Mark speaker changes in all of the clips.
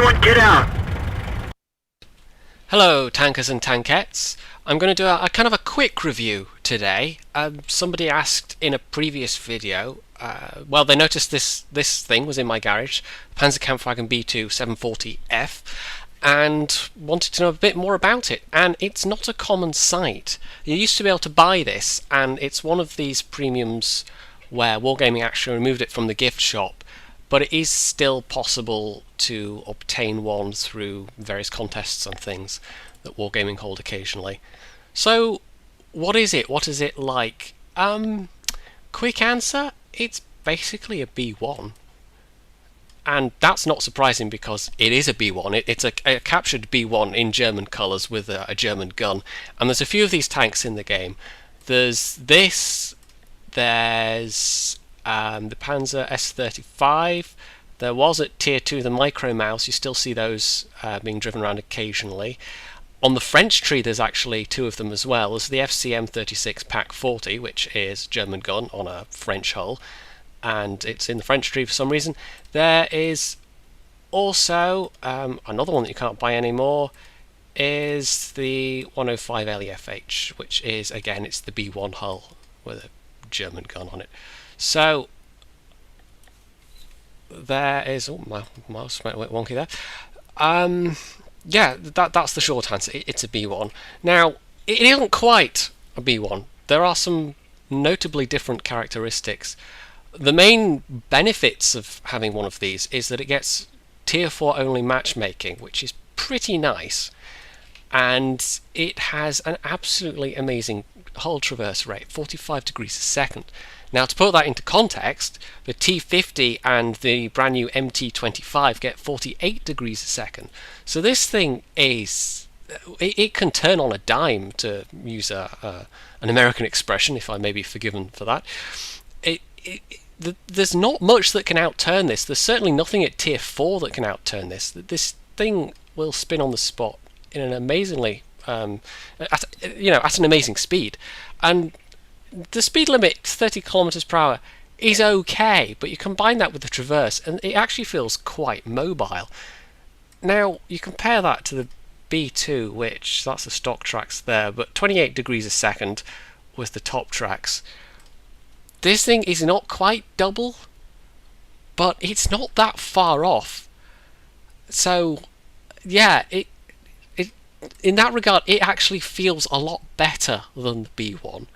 Speaker 1: Everyone get out!
Speaker 2: Hello tankers and tankettes. I'm going to do a kind of a quick review today. Somebody asked in a previous video, well, they noticed this thing was in my garage, Panzerkampfwagen B2 740F, and wanted to know a bit more about it. And it's not a common sight. You used to be able to buy this, and it's one of these premiums where Wargaming actually removed it from the gift shop, but it is still possible to obtain one through various contests and things that Wargaming hold occasionally. So, what is it? What is it like? Quick answer, it's basically a B1. And that's not surprising because it is a B1. It's a captured B1 in German colours with a German gun. And there's a few of these tanks in the game. There's this, there's the Panzer S35. There was at Tier 2 the Micro Mouse. You still see those being driven around occasionally. On the French tree there's actually two of them as well. There's the FCM 36 Pack 40, which is German gun on a French hull, and it's in the French tree for some reason. There is also another one that you can't buy anymore, is the 105 LEFH, which is, again, it's the B1 hull with a German gun on it. So there is, oh, my mouse went wonky there. Yeah, that's the short answer. It's a B1. Now, it isn't quite a B1. There are some notably different characteristics. The main benefits of having one of these is that it gets Tier 4 only matchmaking, which is pretty nice, and it has an absolutely amazing hull traverse rate, 45 degrees a second. Now, to put that into context, the T50 and the brand new MT25 get 48 degrees a second. So this thing is, it can turn on a dime, to use an American expression, if I may be forgiven for that. There's not much that can outturn this. There's certainly nothing at Tier 4 that can outturn this. This thing will spin on the spot in an amazingly, at an amazing speed. And the speed limit, 30 kilometers per hour, is okay, but you combine that with the traverse and it actually feels quite mobile. Now, you compare that to the B2, which, that's the stock tracks there, but 28 degrees a second with the top tracks. This thing is not quite double, but it's not that far off. So, yeah, in that regard, it actually feels a lot better than the B1.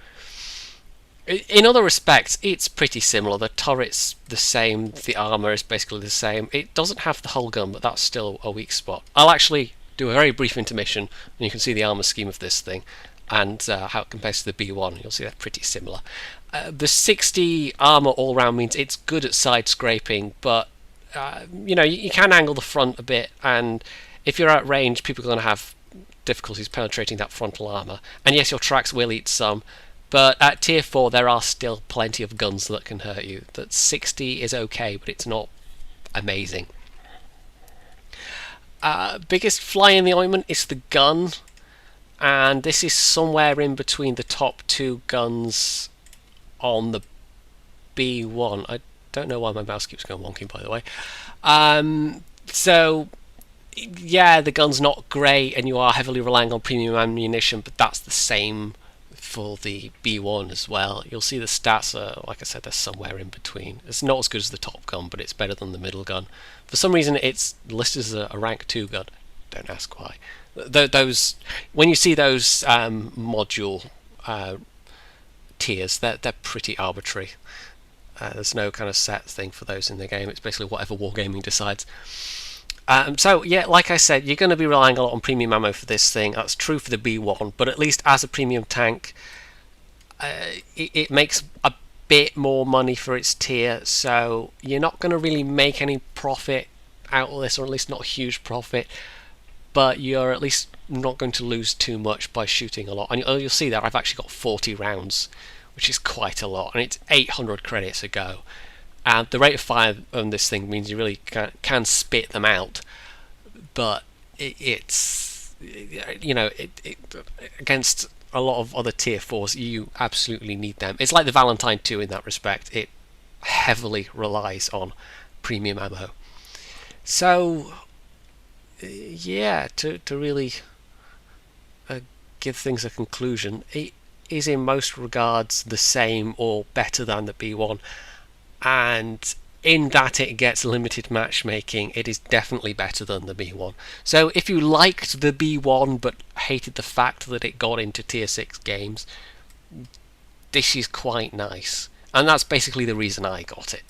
Speaker 2: In other respects, it's pretty similar. The turret's the same, the armour is basically the same. It doesn't have the hull gun, but that's still a weak spot. I'll actually do a very brief intermission, and you can see the armour scheme of this thing, and how it compares to the B1. You'll see they're pretty similar. The 60 armour all round means it's good at side scraping, but you can angle the front a bit, and if you're at range, people are going to have difficulties penetrating that frontal armour. And yes, your tracks will eat some, but at Tier 4 there are still plenty of guns that can hurt you. That 60 is okay, but it's not amazing. Biggest fly in the ointment is the gun, and this is somewhere in between the top two guns on the B1. I don't know why my mouse keeps going wonky, by the way. So yeah, the gun's not great and you are heavily relying on premium ammunition, but that's the same for the B1 as well. You'll see the stats are, like I said, they're somewhere in between. It's not as good as the top gun, but it's better than the middle gun. For some reason it's listed as a rank 2 gun. Don't ask why. Those, when you see those module tiers, they're pretty arbitrary. There's no kind of set thing for those in the game. It's basically whatever Wargaming decides. So yeah, like I said, you're going to be relying a lot on premium ammo for this thing. That's true for the B1, but at least as a premium tank, it makes a bit more money for its tier, so you're not going to really make any profit out of this, or at least not a huge profit, but you're at least not going to lose too much by shooting a lot. And you'll see that I've actually got 40 rounds, which is quite a lot, and it's 800 credits a go. And the rate of fire on this thing means you really can spit them out, but it's against a lot of other Tier 4s, you absolutely need them. It's like the Valentine 2 in that respect. It heavily relies on premium ammo. So yeah, to really give things a conclusion, it is in most regards the same or better than the B1, and in that it gets limited matchmaking, it is definitely better than the B1. So if you liked the B1 but hated the fact that it got into tier 6 games, this is quite nice, and that's basically the reason I got it.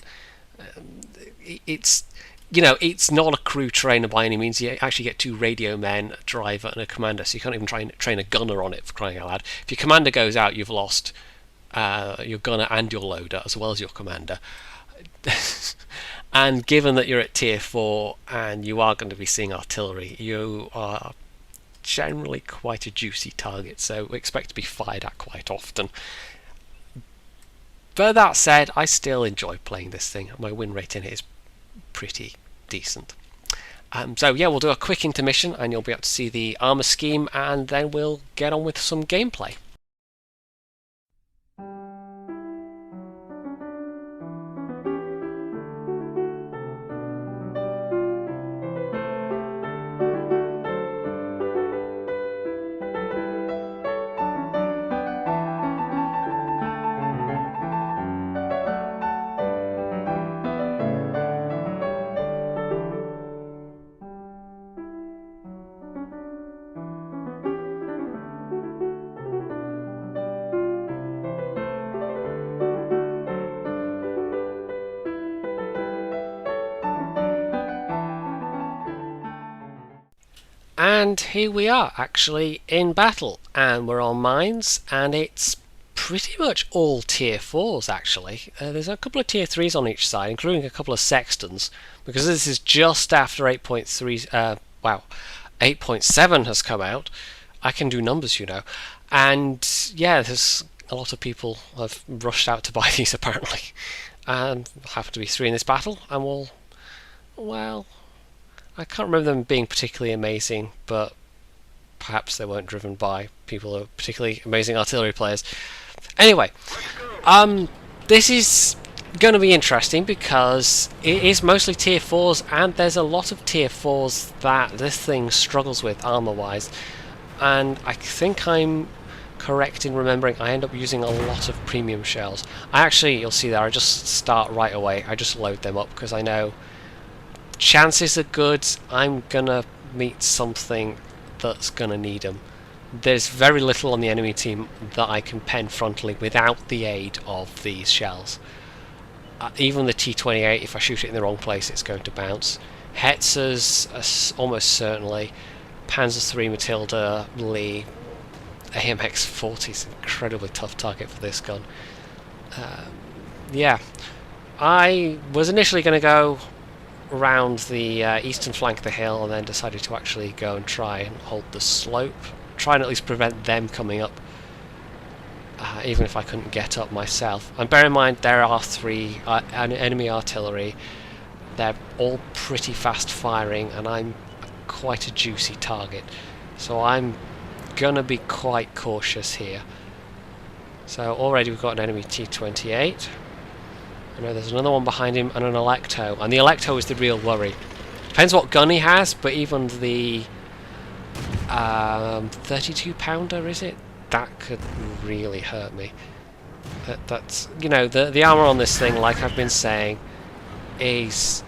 Speaker 2: It's, you know, it's not a crew trainer by any means. You actually get 2 radio men, a driver and a commander, so you can't even try and train a gunner on it, for crying out loud. If your commander goes out, you've lost your gunner and your loader as well as your commander. And given that you're at tier 4 and you are going to be seeing artillery, you are generally quite a juicy target, so expect to be fired at quite often. But that said, I still enjoy playing this thing. My win rate in it is pretty decent. So yeah, we'll do a quick intermission and you'll be able to see the armour scheme, and then we'll get on with some gameplay. And here we are, actually in battle, and we're on mines, and it's pretty much all tier 4s actually. There's a couple of tier 3s on each side, including a couple of sextons, because this is just after 8.3, wow, 8.7 has come out. I can do numbers, you know. And yeah, there's a lot of people have rushed out to buy these apparently. And happen to be 3 in this battle, and we'll, well, I can't remember them being particularly amazing, but perhaps they weren't driven by people who are particularly amazing artillery players. Anyway, this is going to be interesting because it is mostly tier 4s, and there's a lot of tier 4s that this thing struggles with armor-wise. And I think I'm correct in remembering I end up using a lot of premium shells. You'll see there, I just start right away. I just load them up because I know chances are good I'm gonna meet something that's gonna need them. There's very little on the enemy team that I can pen frontally without the aid of these shells. Even the T-28, if I shoot it in the wrong place, it's going to bounce. Hetzers, almost certainly. Panzer III, Matilda, Lee, AMX-40 is an incredibly tough target for this gun. Yeah, I was initially going to go around the eastern flank of the hill, and then decided to actually go and try and hold the slope, try and at least prevent them coming up, even if I couldn't get up myself. And bear in mind there are 3 enemy artillery. They're all pretty fast firing, and I'm quite a juicy target, so I'm gonna be quite cautious here. So already we've got an enemy T-28. I know there's another one behind him, and an Electo, and the Electo is the real worry. Depends what gun he has, but even the 32 pounder, is it? That could really hurt me. That's, you know, the armor on this thing, like I've been saying, is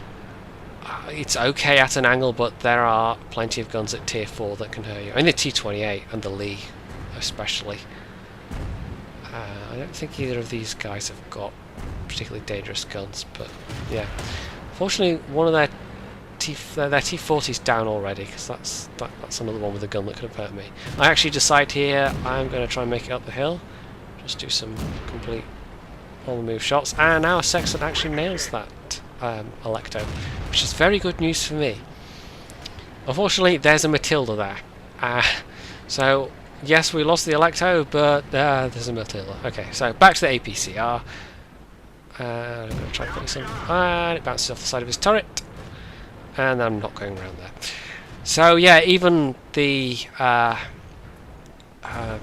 Speaker 2: it's okay at an angle, but there are plenty of guns at tier 4 that can hurt you. I mean the T-28 and the Lee especially. I don't think either of these guys have got particularly dangerous guns, but yeah. Fortunately, one of their T-40's down already, because that's another one with a gun that could have hurt me. I actually decide here I'm going to try and make it up the hill, just do some complete on-the-move shots, and our Sexton actually nails that Electo, which is very good news for me. Unfortunately, there's a Matilda there, so yes, we lost the Electo, but there's a Matilda. Okay, so back to the APCR. I'm going to try putting some, and it bounces off the side of his turret, and I'm not going around there. So yeah, even the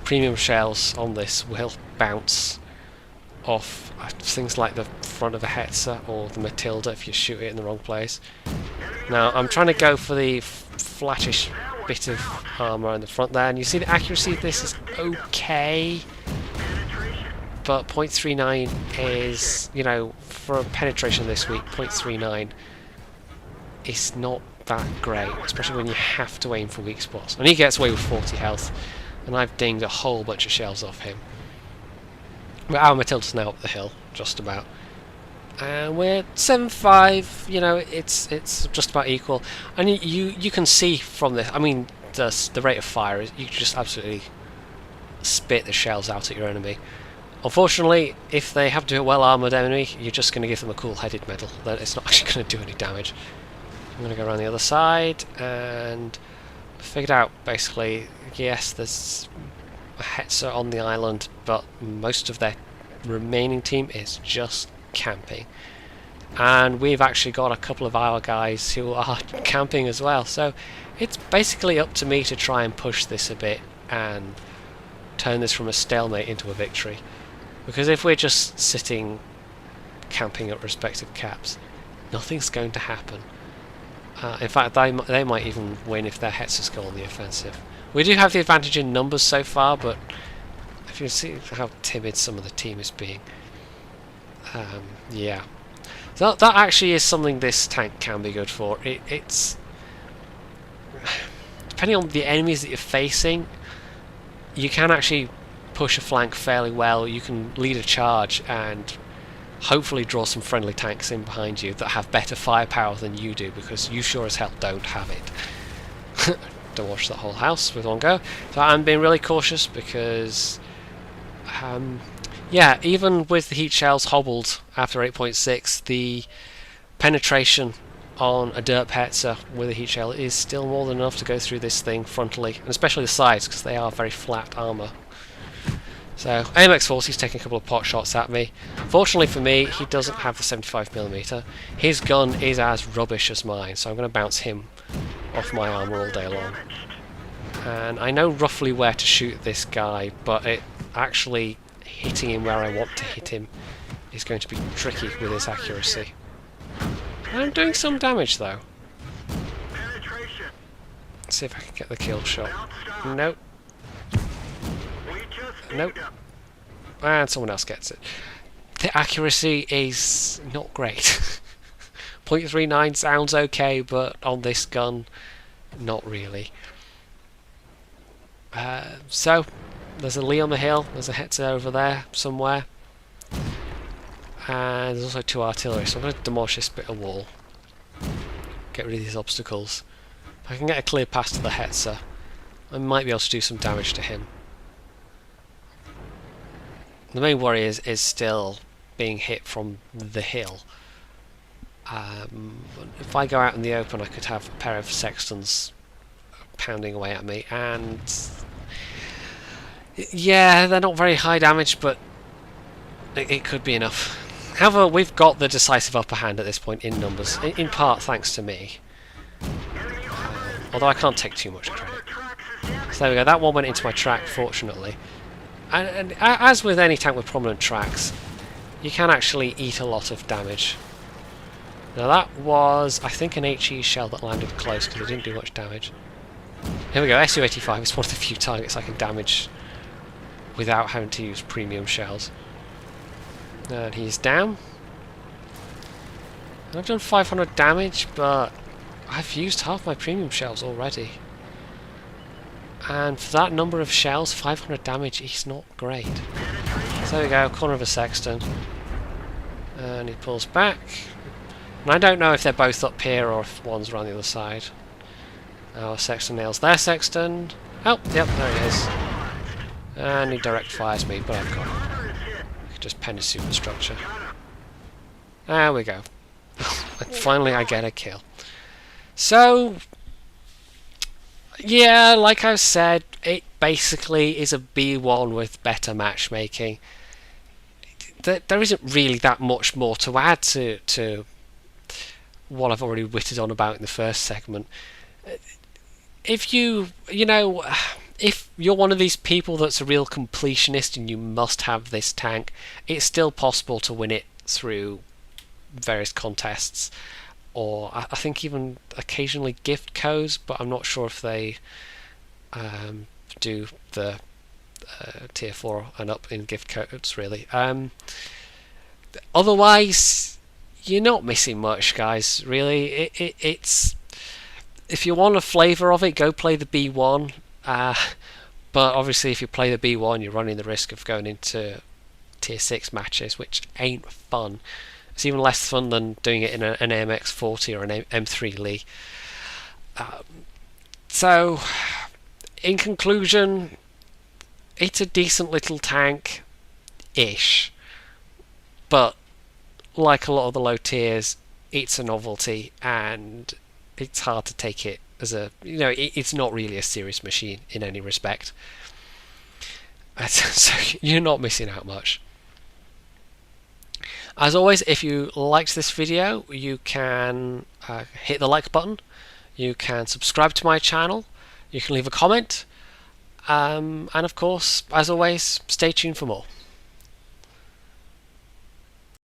Speaker 2: premium shells on this will bounce off things like the front of a Hetzer or the Matilda if you shoot it in the wrong place. Now I'm trying to go for the flattish bit of armour in the front there, and you see the accuracy of this is okay, but 0.39 is, you know, for a penetration this week, 0.39 is not that great, especially when you have to aim for weak spots. And he gets away with 40 health, and I've dinged a whole bunch of shells off him. But our Matilda's now up the hill, just about. And we're 7-5, you know, it's just about equal. And you can see from this, I mean, the rate of fire is, you can just absolutely spit the shells out at your enemy. Unfortunately, if they have to do a well-armoured enemy, you're just going to give them a cool-headed medal. It's not actually going to do any damage. I'm going to go around the other side, and I figured out, basically, yes, there's a Hetzer on the island, but most of their remaining team is just camping. And we've actually got a couple of our guys who are camping as well, so it's basically up to me to try and push this a bit and turn this from a stalemate into a victory. Because if we're just sitting camping at respective caps, nothing's going to happen. In fact, they might even win if their Hetzers go on the offensive. We do have the advantage in numbers so far, but if you see how timid some of the team is being, yeah. So that actually is something this tank can be good for. It's depending on the enemies that you're facing, you can actually push a flank fairly well. You can lead a charge and hopefully draw some friendly tanks in behind you that have better firepower than you do, because you sure as hell don't have it. Don't watch the whole house with one go. So I'm being really cautious because yeah, even with the heat shells hobbled after 8.6, the penetration on a derp Hetzer with a heat shell is still more than enough to go through this thing frontally, and especially the sides, because they are very flat armour. So AMX Force, he's taking a couple of pot shots at me. Fortunately for me, he doesn't have the 75mm. His gun is as rubbish as mine, so I'm going to bounce him off my armour all day long. And I know roughly where to shoot this guy, but actually hitting him where I want to hit him is going to be tricky with his accuracy. I'm doing some damage though. Let's see if I can get the kill shot. Nope. Nope. And someone else gets it. The accuracy is not great. 0.39 sounds okay, but on this gun, not really. So, there's a Lee on the hill, there's a Hetzer over there somewhere. And there's also 2 artillery, so I'm going to demolish this bit of wall. Get rid of these obstacles. If I can get a clear pass to the Hetzer, I might be able to do some damage to him. The main worry is still being hit from the hill. If I go out in the open, I could have a pair of sextons pounding away at me, and yeah, they're not very high damage, but it could be enough. However, we've got the decisive upper hand at this point in numbers, in part thanks to me. Although I can't take too much credit. So there we go, that one went into my track, fortunately. And as with any tank with prominent tracks, you can actually eat a lot of damage. Now that was, I think, an HE shell that landed close because it didn't do much damage. Here we go, Su-85 is one of the few targets I can damage without having to use premium shells. And he's down. I've done 500 damage, but I've used half my premium shells already. And for that number of shells, 500 damage is not great. So there we go, corner of a sexton. And he pulls back. And I don't know if they're both up here or if one's around the other side. Our sexton nails their sexton. Oh, yep, there he is. And he direct fires me, but I've got him. I can just pen his superstructure. There we go. And finally I get a kill. So, yeah, like I've said, it basically is a B1 with better matchmaking. There isn't really that much more to add to what I've already whittled on about in the first segment. If if you're one of these people that's a real completionist and you must have this tank, it's still possible to win it through various contests. or I think even occasionally gift codes, but I'm not sure if they do the tier 4 and up in gift codes really. Otherwise, you're not missing much, guys. Really, it's if you want a flavour of it, go play the B1. But obviously, if you play the B1, you're running the risk of going into tier 6 matches, which ain't fun. It's even less fun than doing it in an AMX 40 or an M3 Lee. So, in conclusion, it's a decent little tank-ish, but like a lot of the low tiers, it's a novelty, and it's hard to take it as a, it's not really a serious machine in any respect. So you're not missing out much. As always, if you liked this video, you can hit the like button, you can subscribe to my channel, you can leave a comment, and of course, as always, stay tuned for more.